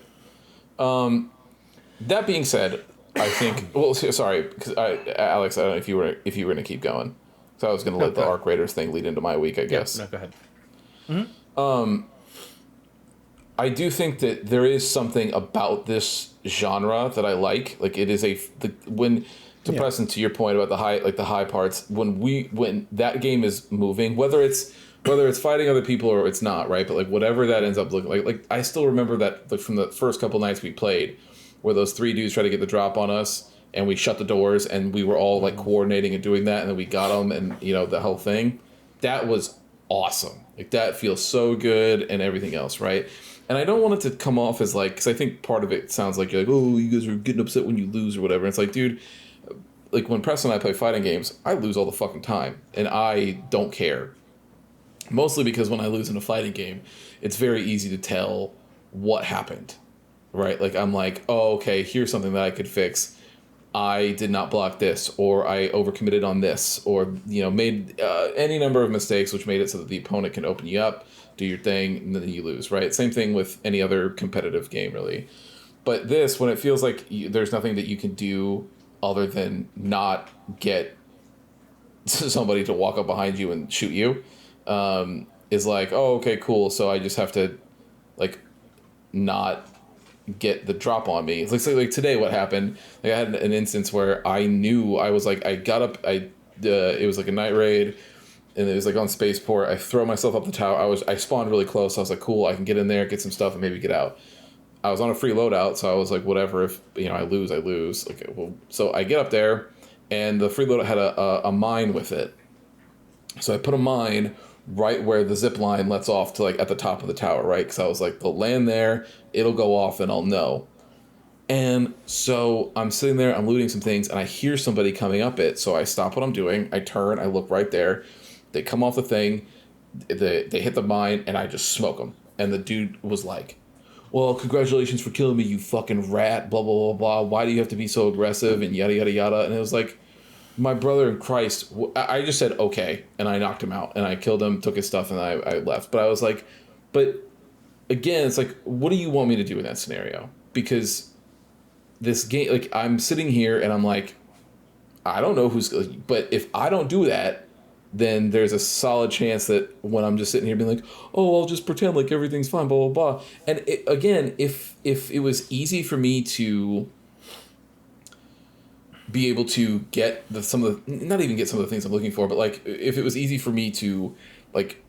That being said, I think. Well, sorry, because Alex, I don't know if you were gonna keep going. So I was gonna let the Arc Raiders thing lead into my week, I guess.
No, go ahead.
Mm-hmm. I do think that there is something about this genre that I like. Like it is Preston, to your point about the high parts, when that game is moving, whether it's fighting other people or it's not, right? But like whatever that ends up looking like I still remember that like from the first couple nights we played, where those 3 dudes tried to get the drop on us and we shut the doors and we were all like coordinating and doing that and then we got them and the whole thing. That was awesome. Like that feels so good and everything else, right? And I don't want it to come off as like, because I think part of it sounds like you're like, oh, you guys are getting upset when you lose or whatever. And it's like, dude, like when Preston and I play fighting games, I lose all the fucking time. And I don't care. Mostly because when I lose in a fighting game, it's very easy to tell what happened, right? Like I'm like, oh, okay, here's something that I could fix. I did not block this, or I overcommitted on this, or, made any number of mistakes, which made it so that the opponent can open you up, do your thing, and then you lose, right? Same thing with any other competitive game, really. But this, when it feels like there's nothing that you can do other than not get somebody to walk up behind you and shoot you, is like, oh, okay, cool. So I just have to, like, not get the drop on me. It's like today, what happened? Like I had an instance where I knew I was like, I got up, it was like a night raid, and it was like on spaceport. I throw myself up the tower. I spawned really close. So I was like, cool, I can get in there, get some stuff, and maybe get out. I was on a free loadout, so I was like, whatever. If I lose, I lose. Okay, well, so I get up there, and the free loadout had a mine with it. So I put a mine right where the zip line lets off to like at the top of the tower, right? Because I was like, they'll land there, it'll go off, and I'll know. And so I'm sitting there, I'm looting some things, and I hear somebody coming up it. So I stop what I'm doing, I turn, I look right there. They come off the thing, they hit the mine, and I just smoke them. And the dude was like, well, congratulations for killing me, you fucking rat, blah, blah, blah, blah. Why do you have to be so aggressive, and yada, yada, yada. And it was like, my brother in Christ, I just said, okay, and I knocked him out, and I killed him, took his stuff, and I left. But I was like, but again, it's like, what do you want me to do in that scenario? Because this game, like, I'm sitting here, and I'm like, I don't know who's, but if I don't do that, then there's a solid chance that when I'm just sitting here being like, oh, I'll just pretend like everything's fine, blah, blah, blah. And again, if it was easy for me to be able to get not even get some of the things I'm looking for, but like if it was easy for me to like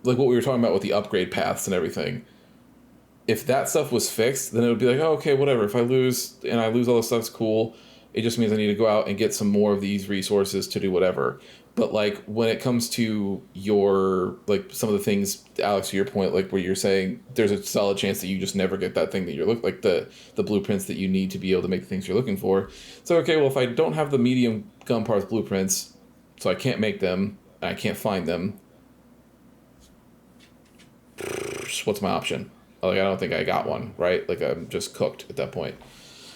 what we were talking about with the upgrade paths and everything, if that stuff was fixed, then it would be like, oh, okay, whatever. If I lose all this stuff's cool. It just means I need to go out and get some more of these resources to do whatever. But like when it comes to your like some of the things, Alex, to your point, like where you're saying there's a solid chance that you just never get that thing that you're like the blueprints that you need to be able to make the things you're looking for. So okay, well if I don't have the medium gun parts blueprints, so I can't make them, and I can't find them, what's my option? Like I don't think I got one, right? Like I'm just cooked at that point.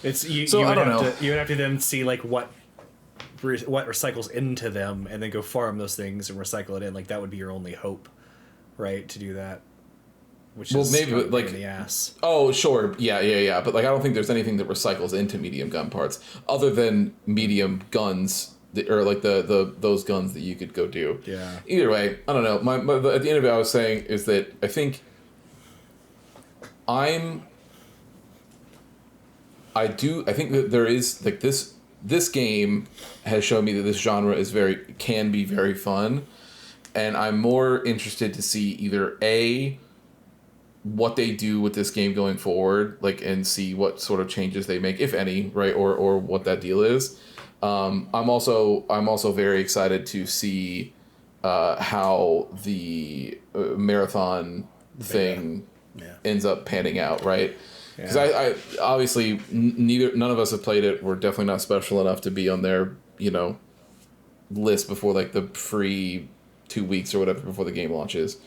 It's you.
So
you would
I don't
have
know.
To, you would have to then see like what recycles into them, and then go farm those things and recycle it in. Like that would be your only hope, right? To do that, which is
maybe like
in the ass.
Oh, sure, yeah. But like I don't think there's anything that recycles into medium gun parts other than medium guns or like the those guns that you could go do.
Yeah.
Either way, I don't know. My at the end of it, I was saying is that I think I think that there is like this game has shown me that this genre can be very fun, and I'm more interested to see either A, what they do with this game going forward, like, and see what sort of changes they make, if any, right, or what that deal is. I'm also very excited to see how the marathon thing ends up panning out, right? Because I obviously none of us have played it. We're definitely not special enough to be on their list before like the free 2 weeks or whatever before the game launches.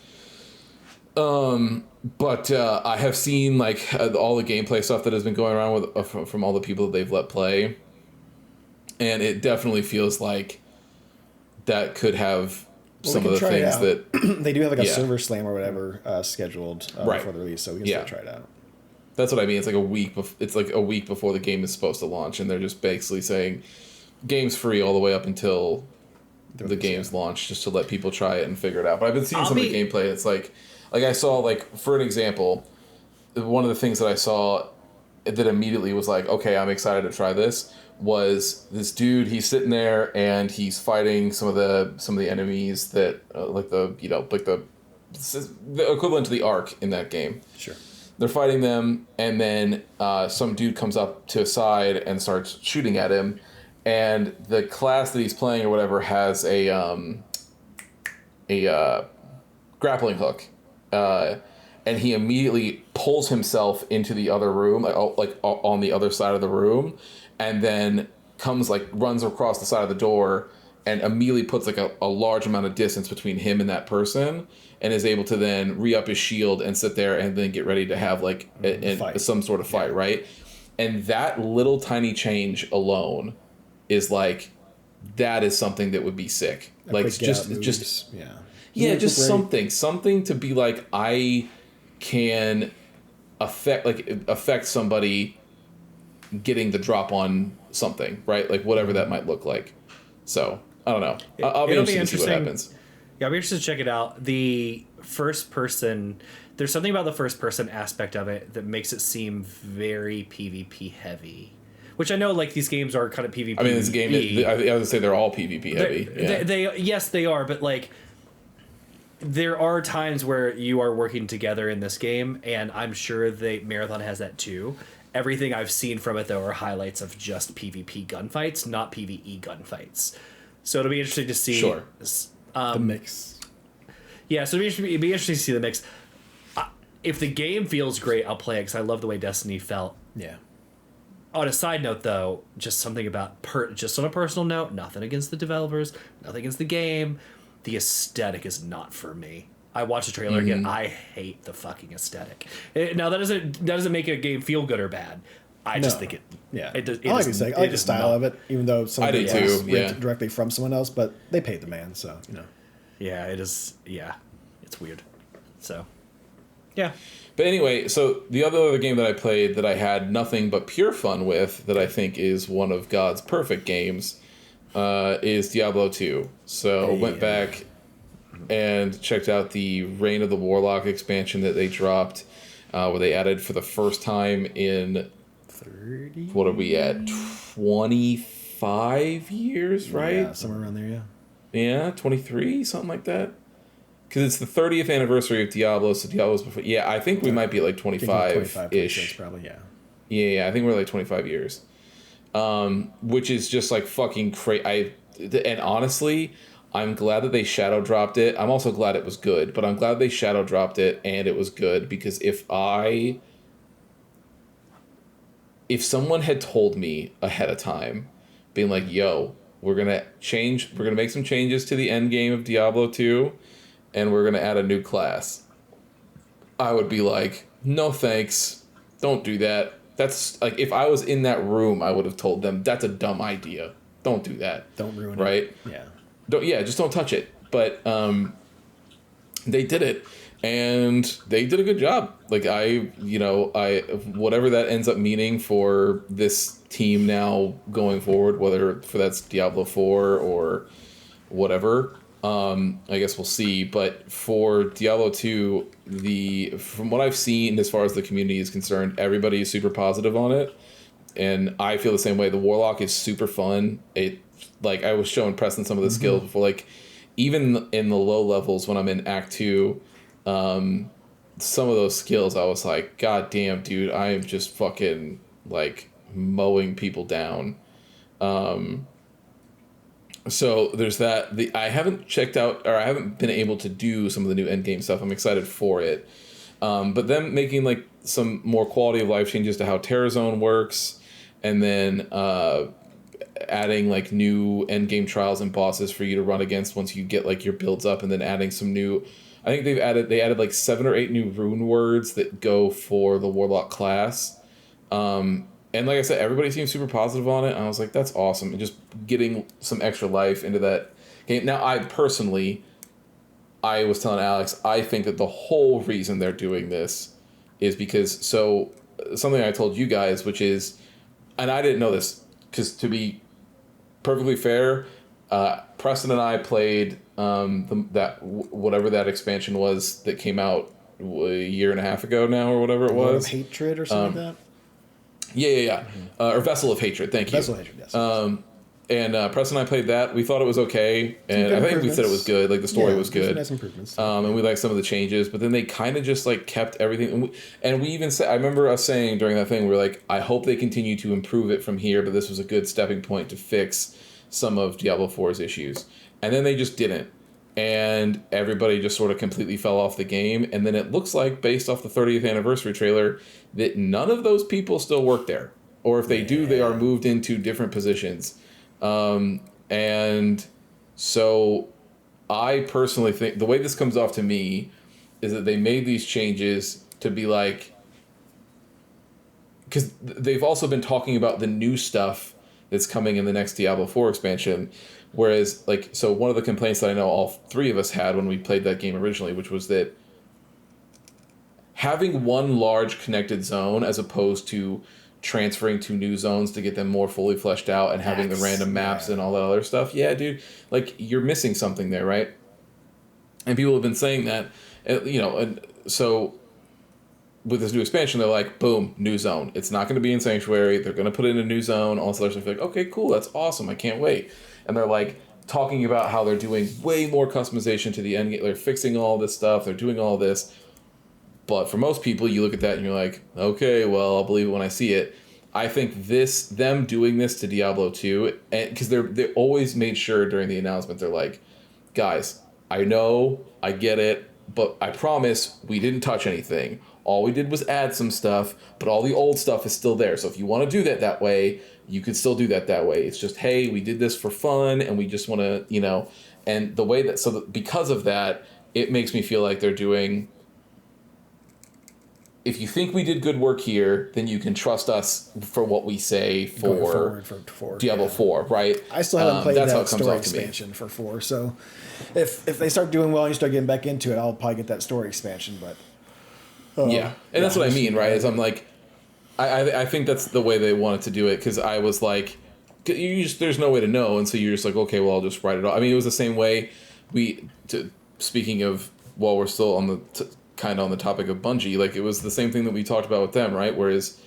But I have seen like all the gameplay stuff that has been going around with from all the people that they've let play, and it definitely feels like that could have some of the things that
they do have like a server slam or whatever scheduled for the release, so we can still try it out.
That's what I mean. It's like a week before the game is supposed to launch, and they're just basically saying game's free all the way up until the game's launched, just to let people try it and figure it out. But I've been seeing some of the gameplay. It's like I saw, like, for an example, one of the things that I saw that immediately was like, okay, I'm excited to try this, was this dude. He's sitting there and he's fighting some of the enemies that like the equivalent to the Ark in that game.
Sure.
They're fighting them, and then some dude comes up to his side and starts shooting at him, and the class that he's playing or whatever has a grappling hook, and he immediately pulls himself into the other room, like on the other side of the room, and then runs across the side of the door and immediately puts like a large amount of distance between him and that person, and is able to then re-up his shield and sit there and then get ready to have like some sort of fight, right? And that little tiny change alone is like, that is something that would be sick. Like just something to be like, I can affect somebody getting the drop on something, right? Like whatever that might look like. So I don't know. I'll be interested to see what happens.
Yeah, I'm interested to check it out. The first person, there's something about the first person aspect of it that makes it seem very PvP heavy. Which I know, like, these games are kind of PvP.
I mean, this game, I would say they're all PvP heavy.
Yes, they are, but like, there are times where you are working together in this game, and I'm sure Marathon has that too. Everything I've seen from it, though, are highlights of just PvP gunfights, not PvE gunfights. So it'll be interesting to see.
Sure.
The mix.
Yeah, so it'd be interesting to see the mix. If the game feels great, I'll play it because I love the way Destiny felt.
Yeah.
On a side note, though, just something about just on a personal note, nothing against the developers, nothing against the game. The aesthetic is not for me. I watched the trailer again. I hate the fucking aesthetic. Now that doesn't make a game feel good or bad. I just think it.
Yeah,
it does,
I like the style of it, even though some of it is directly from someone else, but they paid the man, so you know.
Yeah, it is. Yeah, it's weird. So, yeah.
But anyway, so the other game that I played that I had nothing but pure fun with, that I think is one of God's perfect games, is Diablo 2. So went back and checked out the Reign of the Warlock expansion that they dropped, where they added for the first time in
30.
What are we at? 25 years, right?
Yeah, somewhere around there. Yeah.
Yeah, 23, something like that. Because it's the 30th anniversary of Diablo, so Diablo's before. Yeah, I think we might be at like 25-ish.
Probably, yeah.
Yeah, I think we're like 25 years. Which is just like fucking crazy. And honestly, I'm glad that they shadow dropped it. I'm also glad it was good, but I'm glad they shadow dropped it and it was good, because if someone had told me ahead of time, being like, yo, we're gonna make some changes to the end game of Diablo 2, and we're gonna add a new class, I would be like, no thanks, don't do that. That's like, if I was in that room, I would have told them that's a dumb idea. Don't do that.
Don't ruin
it. Right? Yeah. Just don't touch it. But they did it, and they did a good job. Like I whatever that ends up meaning for this team now going forward, whether for that's Diablo 4 or whatever, I guess we'll see. But for Diablo 2, from what I've seen as far as the community is concerned, everybody is super positive on it, and I feel the same way. The Warlock is super fun. It, like, I was showing Preston some of the skills before, like, even in the low levels when I'm in Act 2, some of those skills I was like, God damn, dude, I am just fucking, like, mowing people down. So there's that. I haven't checked out, or I haven't been able to do some of the new endgame stuff. I'm excited for it. But them making like some more quality of life changes to how Terrazone works, and then adding like new endgame trials and bosses for you to run against once you get like your builds up, and then adding some new. I think they added like 7 or 8 new rune words that go for the Warlock class. And like I said, everybody seems super positive on it. And I was like, that's awesome. And just getting some extra life into that game. Now, I was telling Alex, I think that the whole reason they're doing this is because, so something I told you guys, which is, and I didn't know this, because to be perfectly fair, Preston and I played whatever that expansion was that came out a year and a half ago now, or whatever it was.
Hatred or something like that?
Yeah. Or Vessel of Hatred, thank you.
Vessel of Hatred, yes.
And Preston and I played that. We thought it was okay, and I think we said it was good. Like, the story was good.
Nice improvements.
And we liked some of the changes, but then they kind of just like kept everything. And we even said, I remember us saying during that thing, we were like, I hope they continue to improve it from here, but this was a good stepping point to fix some of Diablo 4's issues. And then they just didn't. And everybody just sort of completely fell off the game. And then it looks like, based off the 30th anniversary trailer, that none of those people still work there. Or if they do, they are moved into different positions. And so I personally think the way this comes off to me is that they made these changes to be like, because they've also been talking about the new stuff that's coming in the next Diablo 4 expansion. Whereas, like, so one of the complaints that I know all 3 of us had when we played that game originally, which was that having one large connected zone as opposed to transferring to new zones to get them more fully fleshed out and having the random maps and all that other stuff. Yeah, dude, like, you're missing something there, right? And people have been saying that, and so with this new expansion, they're like, boom, new zone. It's not going to be in Sanctuary. They're going to put it in a new zone. All this other stuff. Like, okay, cool, that's awesome. I can't wait. And they're like talking about how they're doing way more customization to the end game. They're fixing all this stuff. They're doing all this. But for most people, you look at that and you're like, okay, well, I'll believe it when I see it. I think them doing this to Diablo 2, because they always made sure during the announcement, they're like, guys, I know, I get it, but I promise we didn't touch anything. All we did was add some stuff, but all the old stuff is still there. So if you want to do that way, you can still do that way. It's just, hey, we did this for fun, and we just want to, and the way that, because of that, it makes me feel like they're doing, if you think we did good work here, then you can trust us for what we say for Diablo 4, right?
I still haven't played that story expansion for 4, so if they start doing well and you start getting back into it, I'll probably get that story expansion, but...
that's what I mean, right? Is I'm like, I think that's the way they wanted to do it, because I was like, there's no way to know, and so you're just like, okay, well, I'll just write it off. I mean, it was the same way speaking of, while we're still on the kind of on the topic of Bungie, like it was the same thing that we talked about with them, right? Whereas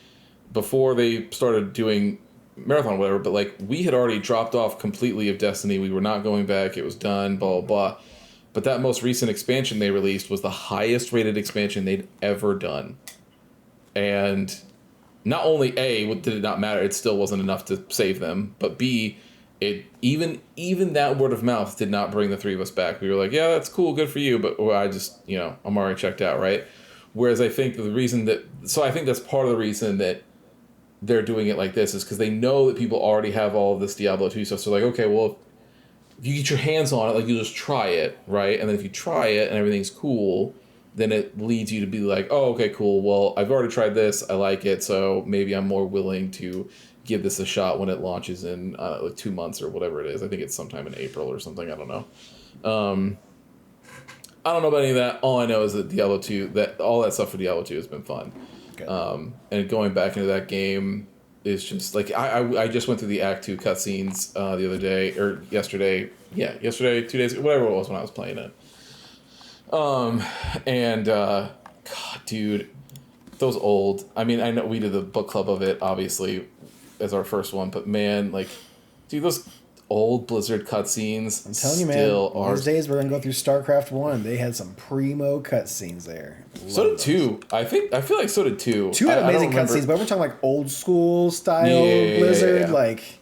before they started doing Marathon or whatever, but like we had already dropped off completely of Destiny. We were not going back. It was done, blah, blah, blah. But that most recent expansion they released was the highest rated expansion they'd ever done. And not only A, did it not matter, it still wasn't enough to save them, but B, it even that word of mouth did not bring the three of us back. We were like, yeah, that's cool, good for you, but I just, I'm already checked out, right? Whereas I think I think that's part of the reason that they're doing it like this is because they know that people already have all of this Diablo 2 stuff. So like, okay, well, if you get your hands on it, like you just try it, right? And then if you try it and everything's cool, then it leads you to be like, oh, okay, cool. Well, I've already tried this. I like it. So maybe I'm more willing to give this a shot when it launches in like 2 months or whatever it is. I think it's sometime in April or something. I don't know. I don't know about any of that. All I know is that Diablo 2, all that stuff for Diablo 2 has been fun. Okay. And going back into that game is just like, I just went through the Act 2 cutscenes the other day, or yesterday. Yeah, yesterday, 2 days, whatever it was when I was playing it. God, dude, those old, I mean, I know we did the book club of it, obviously, as our first one, but man, like, dude, those old Blizzard cutscenes.
I'm telling you, man, those days we're gonna go through StarCraft 1. They had some primo cutscenes there.
So did 2. I feel like so did 2.
2 had amazing cutscenes, but we're talking like old school style Blizzard, like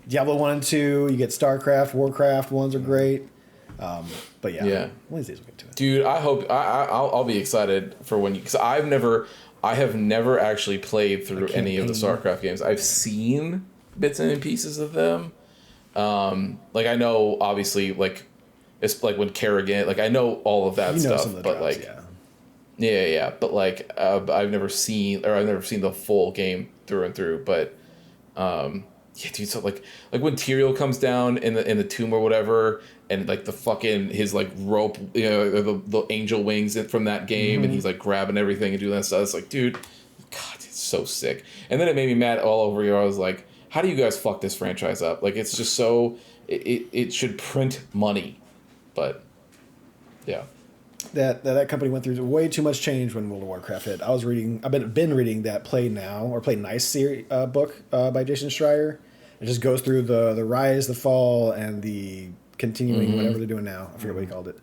Diablo 1 and 2. You get StarCraft, Warcraft. Ones are great. But one of these days we'll get to it.
Dude, I hope I'll be excited for when you, because I have never actually played through any of the StarCraft games. I've seen bits and pieces of them. Like I know obviously like it's like when Kerrigan, like I know all of that stuff, but drops, like but like I've never seen the full game through and through, but dude, so like when Tyrael comes down in the tomb or whatever, and like the fucking his like rope, the angel wings from that game, and he's like grabbing everything and doing that stuff. It's like, dude, God, it's so sick. And then it made me mad all over here. I was like, how do you guys fuck this franchise up? Like, it's just so it should print money, but yeah.
That company went through way too much change when World of Warcraft hit. I've been reading that Play Now or Play Nice series book by Jason Schreier. It just goes through the rise, the fall, and the continuing whatever they're doing now. I forget what he called it.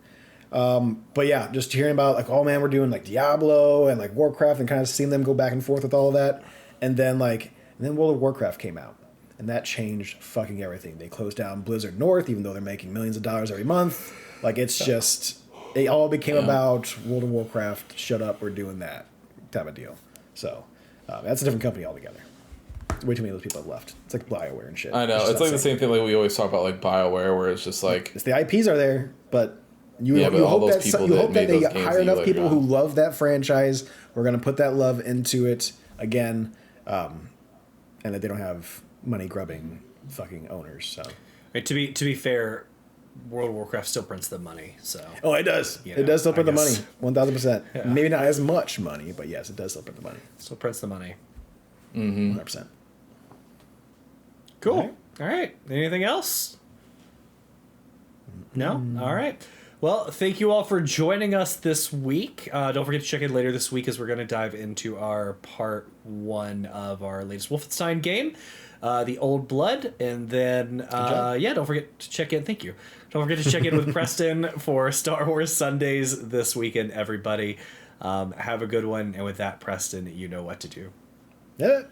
But yeah, just hearing about like, oh man, we're doing like Diablo and like Warcraft, and kind of seeing them go back and forth with all of that, and then World of Warcraft came out. And that changed fucking everything. They closed down Blizzard North, even though they're making millions of dollars every month. Like, it's just... It all became about World of Warcraft, shut up, we're doing that type of deal. So, that's a different company altogether. Way too many of those people have left. It's like BioWare and shit.
I know. It's like the same thing like we always talk about, like BioWare, where it's just like...
It's the IPs are there, but... You hope that they hire enough people who love that franchise, who are going to put that love into it again, and that they don't have money-grubbing fucking owners. So,
right, to be fair, World of Warcraft still prints the money. So
it does. It does still print the money, 1,000%. Maybe not as much money, but yes, it does still print the money.
Still prints the money.
100%.
Cool. All right. Anything else? No? All right. Well, thank you all for joining us this week. Don't forget to check in later this week as we're going to dive into our part 1 of our latest Wolfenstein game, The Old Blood. And then, don't forget to check in. Thank you. Don't forget to check in with Preston for Star Wars Sundays this weekend, everybody. Have a good one. And with that, Preston, you know what to do.
Yeah.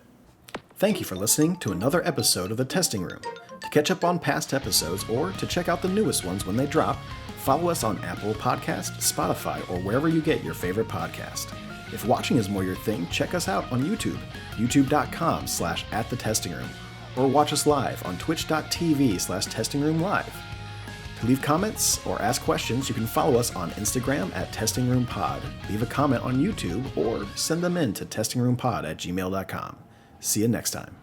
Thank you for listening to another episode of The Testing Room. To catch up on past episodes or to check out the newest ones when they drop, follow us on Apple Podcasts, Spotify, or wherever you get your favorite podcast. If watching is more your thing, check us out on YouTube, youtube.com/@thetestingroom, or watch us live on twitch.tv/testingroomlive. To leave comments or ask questions, you can follow us on Instagram @testingroompod, leave a comment on YouTube, or send them in to testingroompod@gmail.com. See you next time.